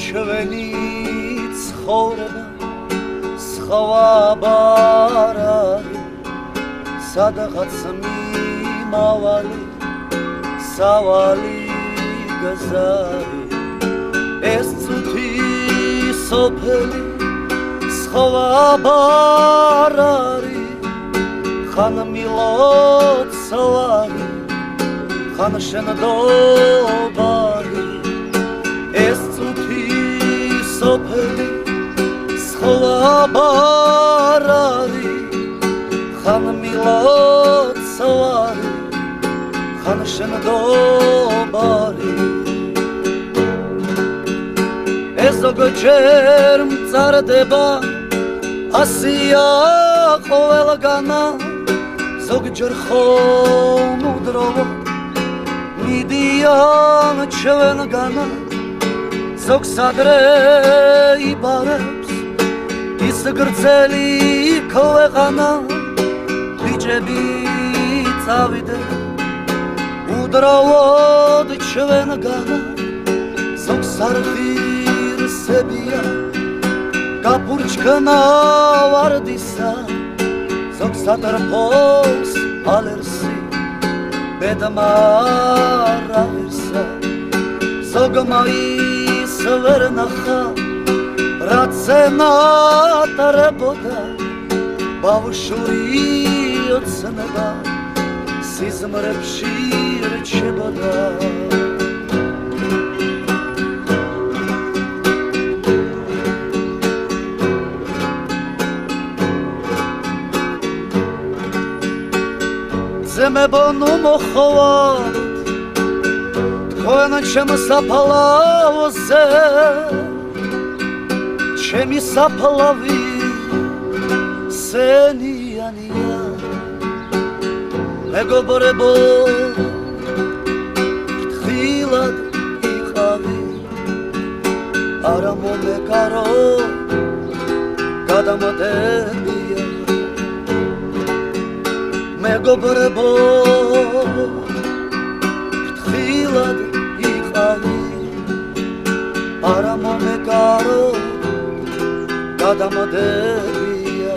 ჩვენი ცხოვრება სხვა არ არის სადღაც მიმავალი სავალი გზარი ეს წუთი სოფელი სხვა არ არის ხან მილოცვარი ხან შენდობარი ეს წუთი სოფელი სხვა არ არის ხან მილოცვარი ხან შენდობარი ეს ზოგჯერ მწარდება ასია ყველგანა ზოგჯერ ხომ უდროვა მიდიან ჩვენგანა ზოგს ადრე იბარებს ის გრძელი ქვეყანა ბიჭები წავიდნენ უდროვოდ ჩვენგანა ზოგს არ ღირსებია გაფურჩქნა ვარდისა ზოგს ატრფოს ალერსი ბედმა რაირსა ზოგმა ის ვერ ნახა რაც ენატარებოდა ბავშვური ოცნება სიზმრებში რჩებოდა ზემებონუ მოხოვართ თქვენ ჩემს საფლავზე ჩემი საფლავი სენიანია მეგობრებო ფრთხილად იყავი არა მომეკარო გადამდებია მეგობრებო ფრთხილად იყავი არა მომეკარო გადამდებია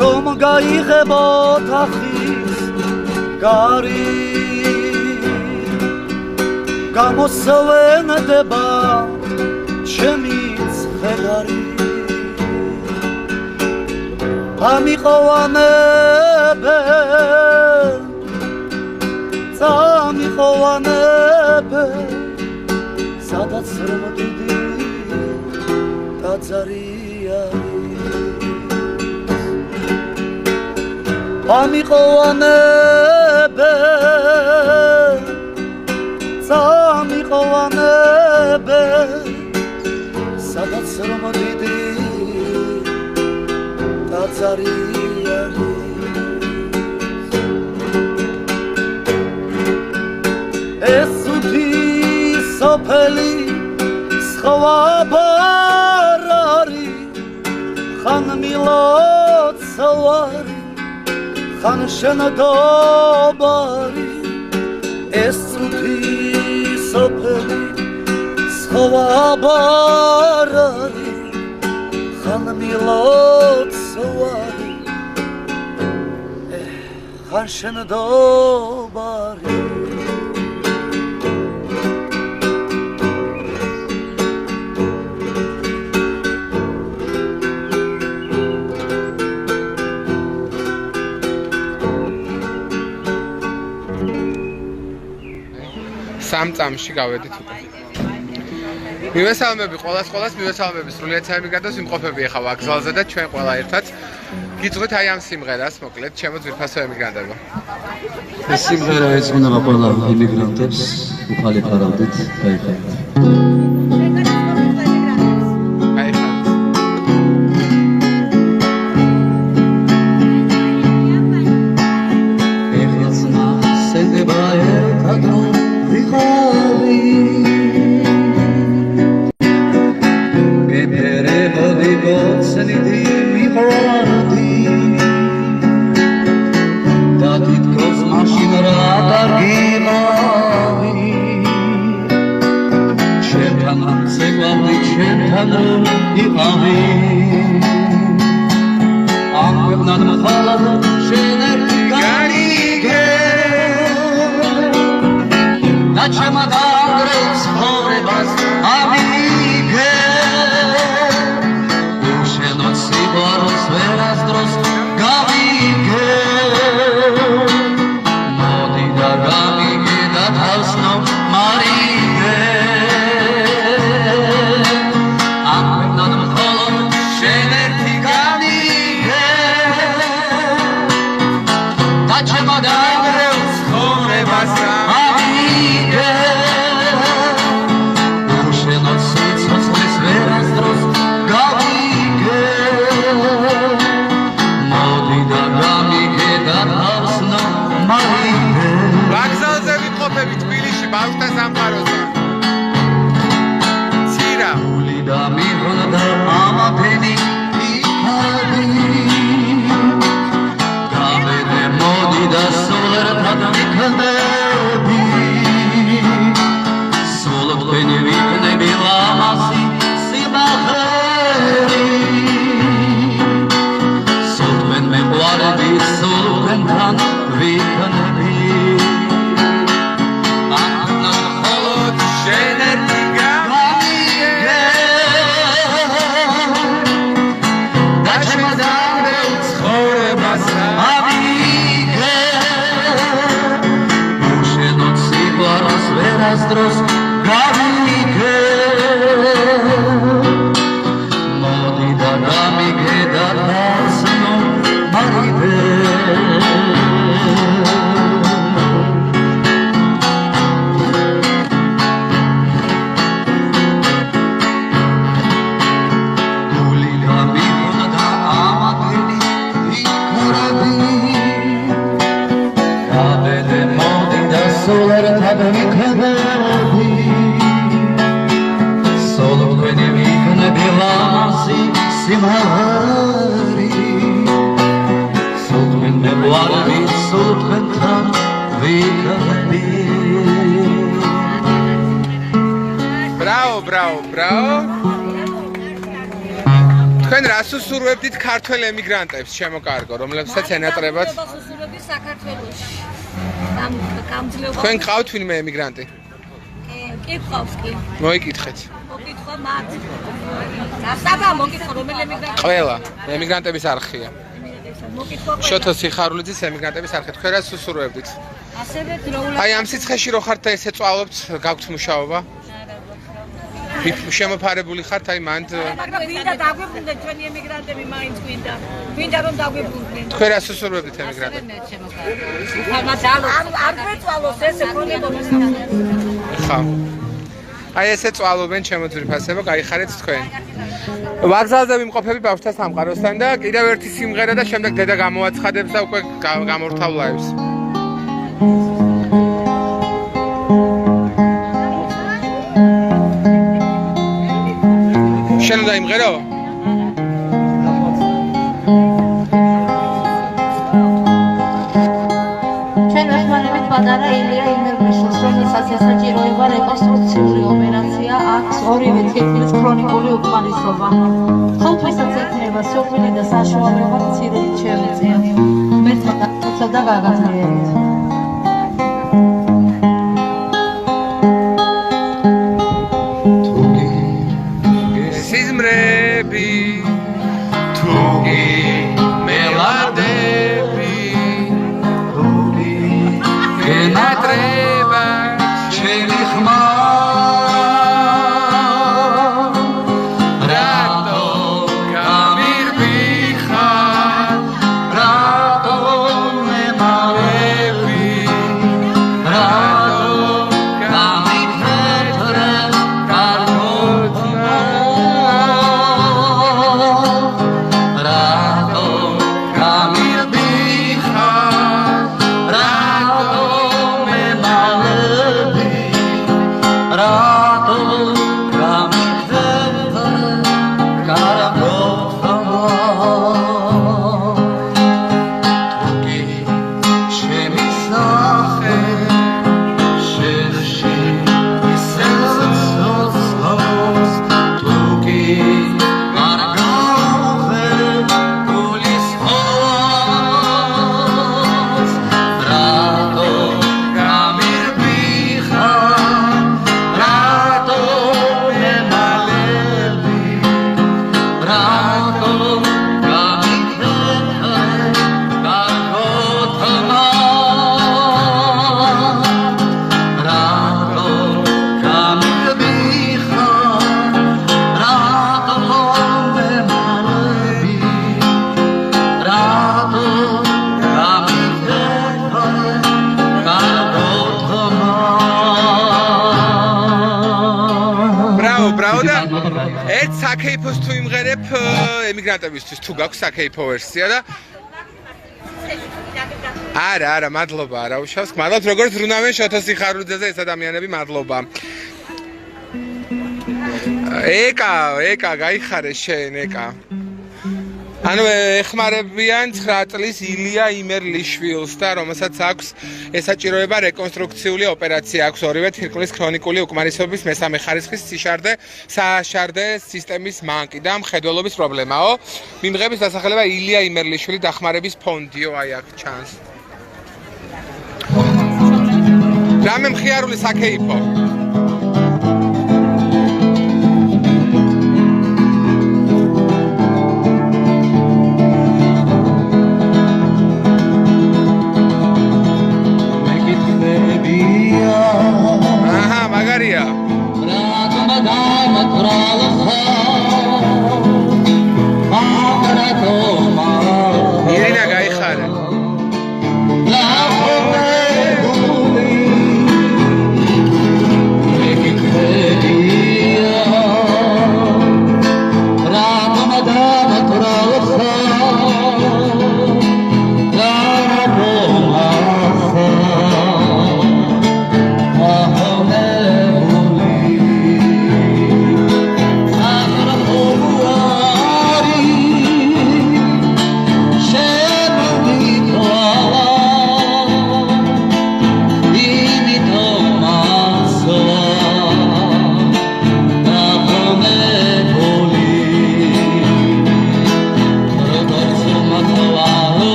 რომ გაიღებოთ ახის გარი გამოსვენდება ჩემი ცხელარი ამიხოვანებე წამიხოვანებე სადაც რომ დიდი ტაძარია ამიხოვანებე წამიხოვანებე სადაც რომ დიდი ტაძარია ეს უთი სოფელი სხვა არ არის ხან მილოცვარი ხან შენდობარი ეს უთი სოფელი სხვა არ არის ხან მილოცვარი ხან შენდობარი სამ წამში გავედით უკვე. მივესალმები ყველას მივესალმები სრულიად საერთო გადას ვიმყოფები ახლა ვაგზალზე და ჩვენ ყველა ერთად გიძღვით აი ამ სიმღერას, მოკლედ, ჩემო ძვირფასო ემიგრანტებო. ეს სიმღერა ეძღვნება ყველა იმიგრანტებს, უხალიფარავდით, გაიხარეთ. That it goes machine radar gimari ამნად მხოლოდ შენ ერთი განიგე და ჩემ დაგრევს ცხოვრებას ამიგე უშენოდ სიყვარულს ვერასდროს გავიგე მოდი და გამიგე და თავს ნომარიგე ამნად მხოლოდ შენ ერთი განიგე და ჩემ დაგრევს ცხოვრებას ამიგე უშენოდ სიცოცხლის ვერასდროს გავიგე მოდი და გამიგე და თავს ნომარიგე ვაგზალზე ვიმყოფები თბილისში ბავშვთა სამყაროზე ცირა გული და მიხვდა ამაფენი იქადი გავედე მოდი და სულ ერთად ვიქნები სულ თქვენი ვიქნები ლამაზი სიმაღლე სულ თქვენ მეყვარები სულ თქვენთან ვიქნები ამნად მხოლოდ შენ ერთი გამიგე და ჩემ დაგრევს ცხოვრებას ამიგე უშენოდ სიყვარულს ვერასდროს გავიგე მოდი და გამიგე და თავს ნომარიგე გული და მიხვდა ამაფენი იქადი გავედე მოდი და სულ ერთად ვიქნები სულ თქვენი ვიქნები ლამაზი სიმღერი სულ თქვენ მეყვარები სულ თქვენთან ვიქნები ბრავო ბრავო ბრავო თქვენ რას უსურვებდით ქართველ ემიგრანტებს შემოკარგო რომლებსაც ენატრებათ სუსურები საქართველოში გამძლეობა თქვენ ყავთ ვინმე ემიგრანტი კი ყავს კი მოიკითხეთ მოკითხვა მათ გასაბა მოკითხვა რომელი ემიგრანტი ყველა ემიგრანტების არხია მოკითხვა შოთო სიხარულიძის ემიგრანტების არხი თქვენ რას უსურვებდით ასევე დროულად აი ამ სიცხეში რო ხართ და ესე წვალობთ გაქვთ მუშაობა შემოფარებული ხართ აი მანდ მაგრამ ვინდა დაგვიბრუნდეთ ჩვენი ემიგრანტები მაინც ვინდა რომ დაგვიბრუნდნენ თქვენ რას უსურვებდით ემიგრანტებს არ გვეწვალოს ესე ქონება ხა აი ესე წვალობენ ჩემო ძვირფასებო გაიხარეთ თქვენ ვაგზალზე ვიმყოფები ბავშვთა სამყაროსთან და კიდევ ერთი სიმღერა და შემდეგ დედა გამოაცხადებს და უკვე გამორთავლაებს შენ უნდა იმღერო? ჩვენ ერთმანეთით პატარა ილია იმერბიშოს, რომელსაც ესაჭიროება რეკონსტრუქციული ოპერაცია აქვს ორივე თითქმის ქრონიკული უკმარისობა. ხალხისაც ექნება სოფელი და საშუალება მცირედ შემეწია. მეცდა და გაგაზრიერეთ. სიზმრები თუგი მელადები თუგი გენატრება ჩემი ხმა რატო გამირბიხარ რატო მემარები საკეიფოს თუ იმღერებ ემიგრანტებისთვის თუ გაქვს საკეიფო ვერსია და არა, მადლობა, არა უშავს. მადლობთ როგორც ბრუნავენ შოთო სიხარულიძეზე ეს ადამიანები, მადლობა. ეკა, გაიხარე შენ, ეკა. ანუ ეხმარებიან 9 წლის ილია იმერლიშვილს და რომელსაც აქვს ესაჭიროება რეკონსტრუქციული ოპერაცია, აქვს ორივე თირკმლის ქრონიკული უკმარისობის მესამე ხარისხის საშარდე სისტემის მანკი და მხედველობის პრობლემაო. მიმღების დასახელება ილია იმერლიშვილი დახმარების ფონდიო, აი აქ ჩანს. რამე მხიარული საკეიფო. მაგარია. ირინა გაიხარე.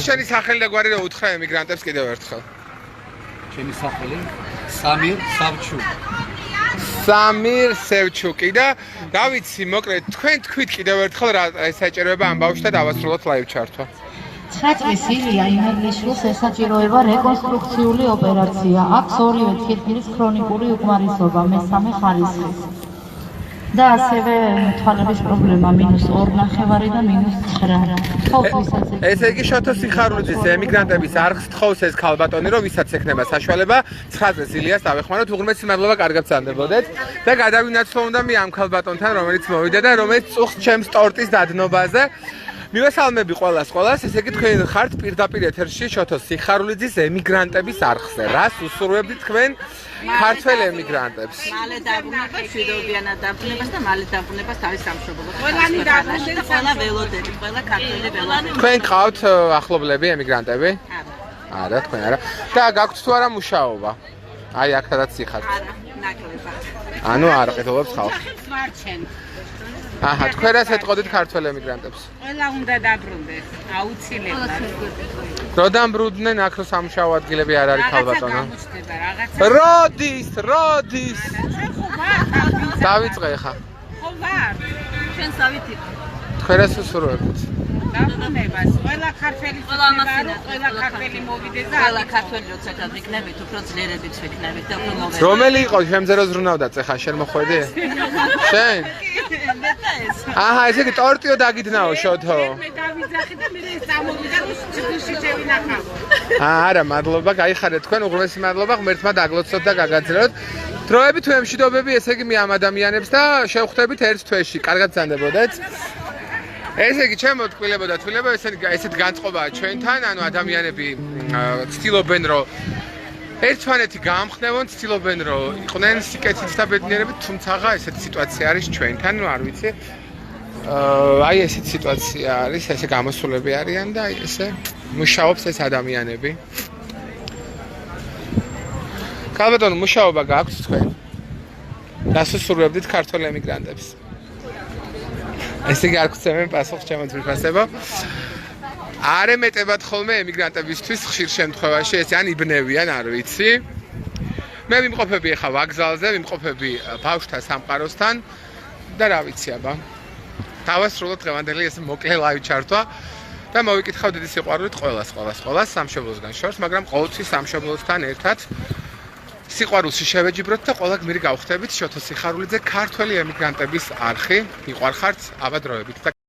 შენი სახელი და გვარი რა უთხრა ემიგრანტებს კიდევ ერთხელ. ჩემი სახელი სამირ სევჩუკი. სამირ სევჩუკი და რა ვიცი, მოკლედ თქვენ თქვით კიდევ ერთხელ რა ესაჭიროება ამ ბავშვს და დავასრულოთ ლაივ ჩართვა. 9 წლის ილია იმერლიშვილს ესაჭიროება რეკონსტრუქციული ოპერაცია, აქვს ორივე თირკმლის ქრონიკული უკმარისობა მესამე ხარისხის. და ასევე თვალების პრობლემა -2.5 და -9. ესე იგი შოთო სიხარულიძის ემიგრანტების არხს თხოვს ეს ქალბატონი, რომ ვისაც ექნება საშუალება 9 წლის ილიას დავეხმაროთ, უღრმესი მადლობა, კარგად წანდებოდეთ და გადავინაცვლო უნდა მე ამ ქალბატონთან, რომელიც მოვიდა და რომელიც წუხს ჩემს ტორტის დადნობაზე. მივესალმები ყველას, ესე იგი თქვენ ხართ პირდაპირ ეთერში შოთო სიხარულიძის ემიგრანტების არხზე. რას უსურვებთ თქვენ ქართველ ემიგრანტებს? მალე დაბრუნება, შვიდობიანად დაბრუნებას და მალე დაბრუნებას თავის სამშობლოში. ყველანი დაბრუნდა და ყველა ველოდები, ყველა ქართველი ველოდები. თქვენ ყავთ ახლობლები ემიგრანტები? არა, თქვენ არა. და გაქვთ თუ არა მუშაობა? აი აქაც იხართ. არა, ნაკლებად. ანუ არ ყიდულობთ ხალხს. ვარჩენ. აჰა, თქვენ რას ეტყოდით ქართველ ემიგრანტებს? ყველა უნდა დაბრუნდეს, აუცილებლად. რო დამბრუნდნენ აქ რო სამუშაო ადგილები არ არის ქალბატონო? გამოჩნდება რაღაცა. როდის? ხო ვარ, დავიწყე ხა. ხო ვარ. ჩვენ სავითი თქვენ რას უსურვებთ? დაბრუნებას, ყველა ქართველი ყველა ქართველი მოვიდეს და ყველა ქართველი როცა გავიქნებით, უფრო ძლიერებიც ვიქნებით და უფრო მოვეცი. რომელი იყო შემზე რო ზრუნავდა წეხა შენ მოხვედი? შენ? აჰა, ესე იგი ტორტიო დაგიდნაო შოთო. მე დავიძახი და მე ეს წამოვიდა და ჩუქში შევინახავ. არა, მადლობა, გაიხარეთ თქვენ, უღრმესი მადლობა, ღმერთმა დაგლოცოთ და გაგაძლიეროთ. დროები თუ ემშვიდობები, ესე იგი მე ამ ადამიანებს და შევხვდებით ერთ თვეში. კარგად ზანდებოდეთ. ესე იგი, ჩემო თკვილებოდა თვილება, ესეთ განწყობაა ჩვენთან, ანუ ადამიანები ცდილობენ, რომ ერთმანეთი გაამხნევონ, ცდილობენ, რომ იყვნენ სიკეთით და ბედნიერებით, თუმცა ესეთი სიტუაცია არის ჩვენთან, ნუ არ ვიცი. აი ესეთი სიტუაცია არის, ესე გამოსულები არიან და აი ესე მუშაობს ეს ადამიანები. ქალბატონო, მუშაობა გაქვთ თქვენ? რას უსურვებდით ქართველ ემიგრანტებს? ესე იგი არ გცემენ პასუხს ჩემო თვითფასებო. არ ემეტებათ ხოლმე ემიგრანტებისთვის ხშირ შემთხვევაში ესე ან იბნევიან, არ ვიცი. მე ვიმყოფები ახლა ვაგზალზე, ვიმყოფები ბავშვთა სამყაროსთან და რა ვიცი აბა. დავასრულოთ დღევანდელი ეს მოკლე ლაივ ჩართვა და მოვიკითხავ დიდი სიყვარულით ყველას სამშობლოსგან შორს, მაგრამ ყოველთვის სამშობლოსთან ერთად სიყვარულში შევეჯიბროთ და ყველა გმირი გავხდებით შოთო სიხარულიძე ქართველი ემიგრანტების არხი. მიყარხართ აბა დროებით.